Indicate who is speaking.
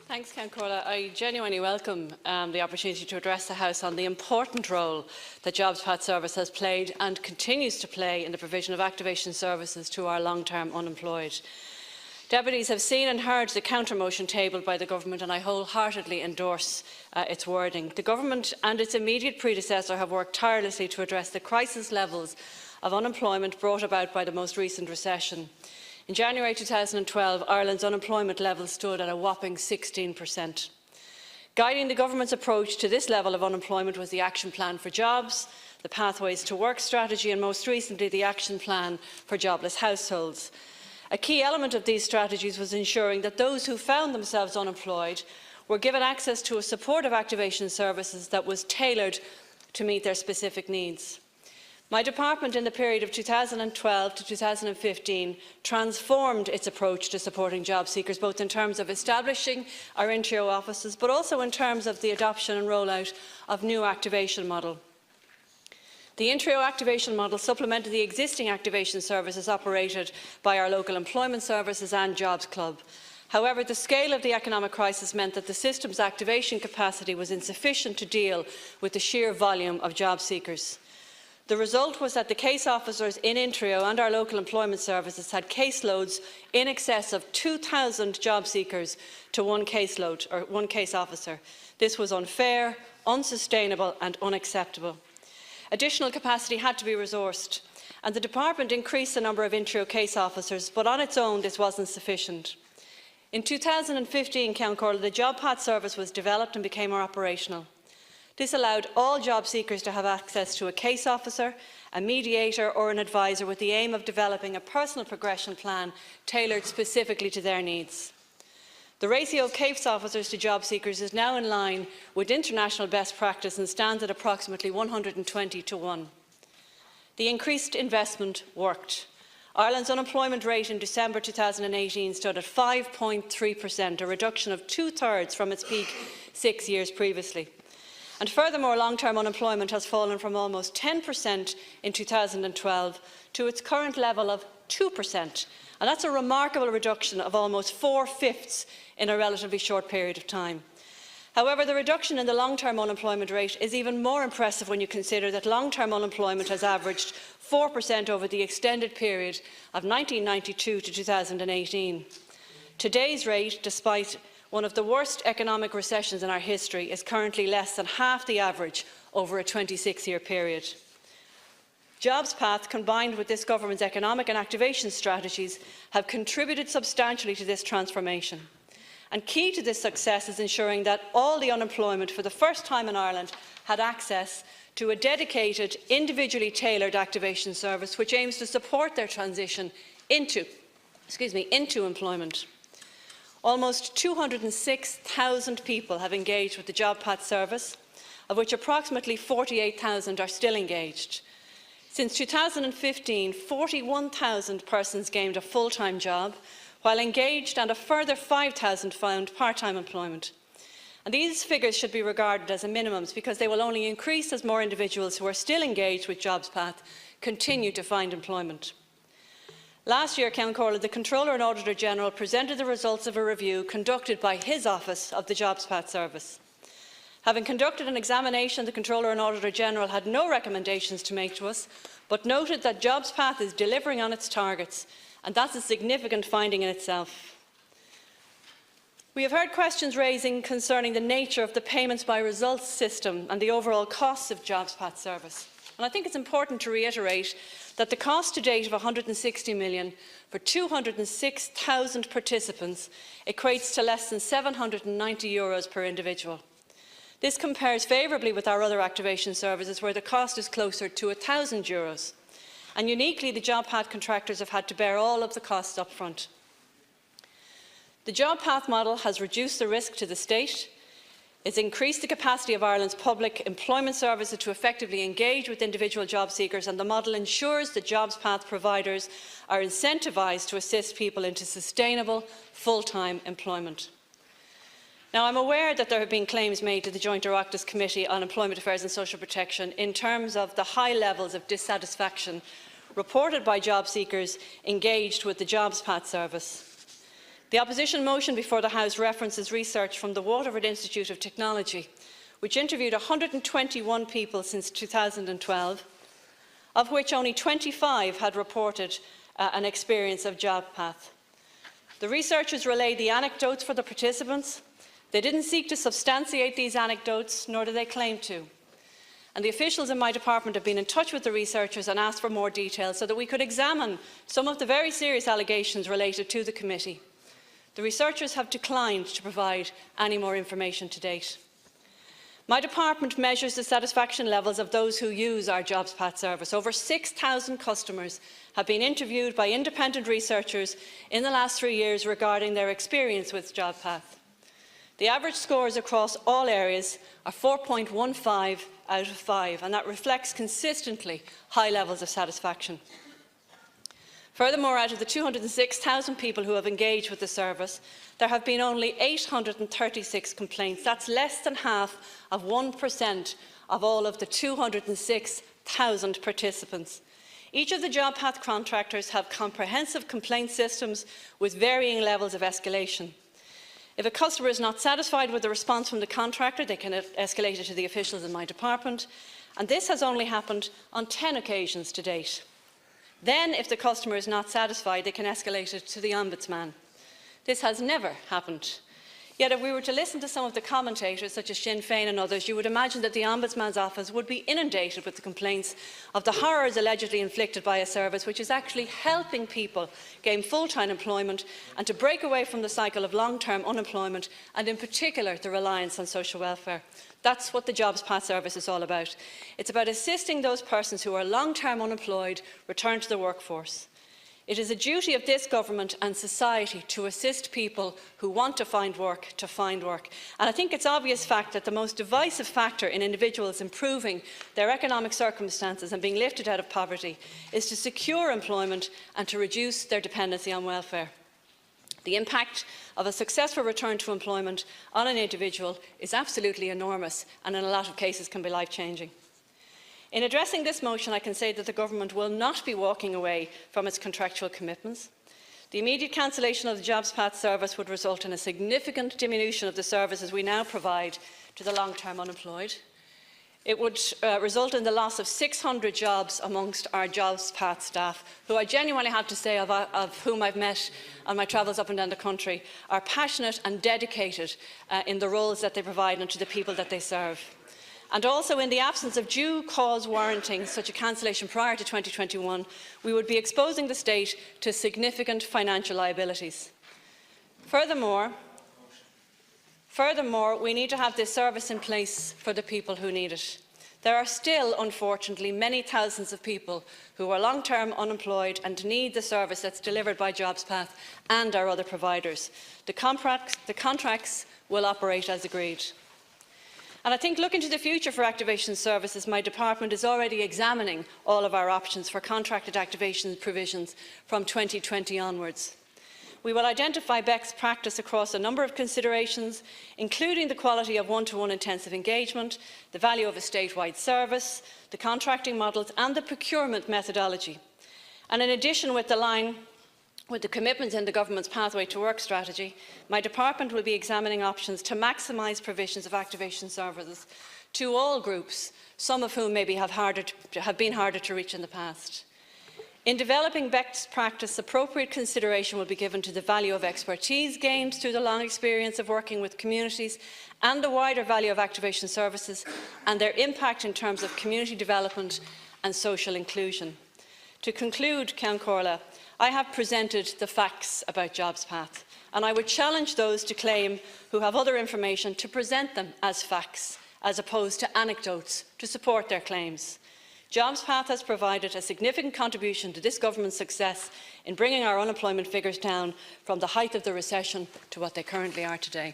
Speaker 1: Thanks, Count Corla. I genuinely welcome the opportunity to address the House on the important role that JobPath service has played and continues to play in the provision of activation services to our long-term unemployed. Deputies have seen and heard the counter-motion tabled by the Government, and I wholeheartedly endorse its wording. The Government and its immediate predecessor have worked tirelessly to address the crisis levels of unemployment brought about by the most recent recession. In January 2012, Ireland's unemployment level stood at a whopping 16%. Guiding the Government's approach to this level of unemployment was the Action Plan for Jobs, the Pathways to Work strategy and most recently the Action Plan for Jobless Households. A key element of these strategies was ensuring that those who found themselves unemployed were given access to a supportive activation services that was tailored to meet their specific needs. My department in the period of 2012 to 2015 transformed its approach to supporting job seekers, both in terms of establishing our NTO offices, but also in terms of the adoption and rollout of new activation model. The NTO activation model supplemented the existing activation services operated by our local employment services and Jobs Club. However, the scale of the economic crisis meant that the system's activation capacity was insufficient to deal with the sheer volume of job seekers. The result was that the case officers in Intrio and our local employment services had caseloads in excess of 2,000 job seekers to one caseload or one case officer. This was unfair, unsustainable and unacceptable. Additional capacity had to be resourced, and the department increased the number of Intrio case officers, but on its own this wasn't sufficient. In 2015, Count Corla, the JobPath service was developed and became more operational. This allowed all job seekers to have access to a case officer, a mediator or an advisor with the aim of developing a personal progression plan tailored specifically to their needs. The ratio of case officers to job seekers is now in line with international best practice and stands at approximately 120 to 1. The increased investment worked. Ireland's unemployment rate in December 2018 stood at 5.3%, a reduction of 2/3 from its peak 6 years previously. And furthermore, long-term unemployment has fallen from almost 10% in 2012 to its current level of 2%. And that's a remarkable reduction of almost 4/5 in a relatively short period of time. However, the reduction in the long-term unemployment rate is even more impressive when you consider that long-term unemployment has averaged 4% over the extended period of 1992 to 2018. Today's rate, despite one of the worst economic recessions in our history, is currently less than half the average over a 26-year period. JobPath, combined with this government's economic and activation strategies, have contributed substantially to this transformation. And key to this success is ensuring that all the unemployment for the first time in Ireland had access to a dedicated, individually tailored activation service which aims to support their transition into employment. Almost 206,000 people have engaged with the JobPath service, of which approximately 48,000 are still engaged. Since 2015, 41,000 persons gained a full-time job, while engaged, and a further 5,000 found part-time employment. And these figures should be regarded as a minimum because they will only increase as more individuals who are still engaged with JobPath continue to find employment. Last year, Count Corla, the Controller and Auditor General presented the results of a review conducted by his office of the JobPath service. Having conducted an examination, the Controller and Auditor General had no recommendations to make to us, but noted that JobPath is delivering on its targets, and that's a significant finding in itself. We have heard questions raising concerning the nature of the payments by results system and the overall costs of JobPath service. And I think it's important to reiterate that the cost to date of €160 million for 206,000 participants equates to less than €790 per individual. This compares favourably with our other activation services where the cost is closer to €1,000. And uniquely, the JobPath contractors have had to bear all of the costs up front. The JobPath model has reduced the risk to the state. It's increased the capacity of Ireland's public employment services to effectively engage with individual job seekers, and the model ensures that JobPath providers are incentivised to assist people into sustainable, full-time employment. Now, I'm aware that there have been claims made to the Joint Oireachtas Committee on Employment Affairs and Social Protection in terms of the high levels of dissatisfaction reported by job seekers engaged with the JobPath service. The opposition motion before the House references research from the Waterford Institute of Technology, which interviewed 121 people since 2012, of which only 25 had reported an experience of JobPath. The researchers relayed the anecdotes for the participants. They didn't seek to substantiate these anecdotes, nor did they claim to. And the officials in my department have been in touch with the researchers and asked for more details so that we could examine some of the very serious allegations related to the committee. The researchers have declined to provide any more information to date. My department measures the satisfaction levels of those who use our JobPath service. Over 6,000 customers have been interviewed by independent researchers in the last 3 years regarding their experience with JobPath. The average scores across all areas are 4.15 out of 5, and that reflects consistently high levels of satisfaction. Furthermore, out of the 206,000 people who have engaged with the service, there have been only 836 complaints. That's less than half of 1% of all of the 206,000 participants. Each of the JobPath contractors have comprehensive complaint systems with varying levels of escalation. If a customer is not satisfied with the response from the contractor, they can escalate it to the officials in my department, and this has only happened on 10 occasions to date. Then, if the customer is not satisfied, they can escalate it to the Ombudsman. This has never happened. Yet if we were to listen to some of the commentators, such as Sinn Féin and others, you would imagine that the Ombudsman's office would be inundated with the complaints of the horrors allegedly inflicted by a service which is actually helping people gain full-time employment and to break away from the cycle of long-term unemployment and in particular the reliance on social welfare. That's what the JobPath service is all about. It's about assisting those persons who are long-term unemployed return to the workforce. It is a duty of this government and society to assist people who want to find work. And I think it's obvious fact that the most divisive factor in individuals improving their economic circumstances and being lifted out of poverty is to secure employment and to reduce their dependency on welfare. The impact of a successful return to employment on an individual is absolutely enormous and in a lot of cases can be life-changing. In addressing this motion, I can say that the Government will not be walking away from its contractual commitments. The immediate cancellation of the JobPath service would result in a significant diminution of the services we now provide to the long-term unemployed. It would result in the loss of 600 jobs amongst our JobPath staff, who I genuinely have to say, of whom I've met on my travels up and down the country, are passionate and dedicated in the roles that they provide and to the people that they serve. And also, in the absence of due cause warranting such a cancellation prior to 2021, we would be exposing the state to significant financial liabilities. Furthermore, we need to have this service in place for the people who need it. There are still, unfortunately, many thousands of people who are long-term unemployed and need the service that's delivered by JobPath and our other providers. The contracts will operate as agreed. And I think, looking to the future for activation services, my department is already examining all of our options for contracted activation provisions from 2020 onwards. We will identify best practice across a number of considerations, including the quality of one-to-one intensive engagement, the value of a statewide service, the contracting models and the procurement methodology. And in addition, with the commitments in the Government's Pathway to Work strategy, my department will be examining options to maximise provisions of activation services to all groups, some of whom maybe have been harder to reach in the past. In developing best practice, appropriate consideration will be given to the value of expertise gained through the long experience of working with communities and the wider value of activation services and their impact in terms of community development and social inclusion. To conclude, Ceann Comhairle, I have presented the facts about JobPath, and I would challenge those to claim who have other information to present them as facts, as opposed to anecdotes to support their claims. JobPath has provided a significant contribution to this government's success in bringing our unemployment figures down from the height of the recession to what they currently are today.